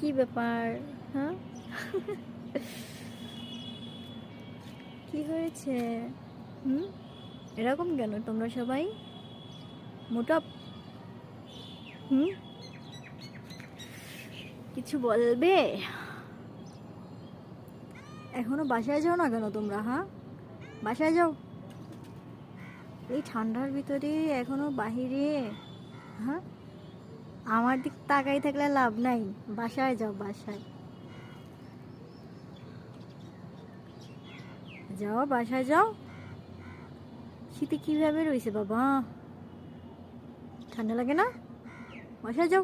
কি ব্যাপার? হ্যাঁ, কি হয়েছে? হুম, এরকম কেন তোমরা সবাই? মোটা? হুম, কিছু বলবে? এখনো বাসায় যাও না কেন তোমরা? হ্যাঁ, বাসায় যাও। এই ঠান্ডার ভিতরে এখনো বাহিরে? হ্যাঁ, আমার দিক তাকাই থাকলে লাভ নাই। বাসায় যাও, বাসায় যাও, বাসায় যাও। শীতে কিভাবে রয়েছে বাবা? ঠান্ডা লাগে না? বাসায় যাও।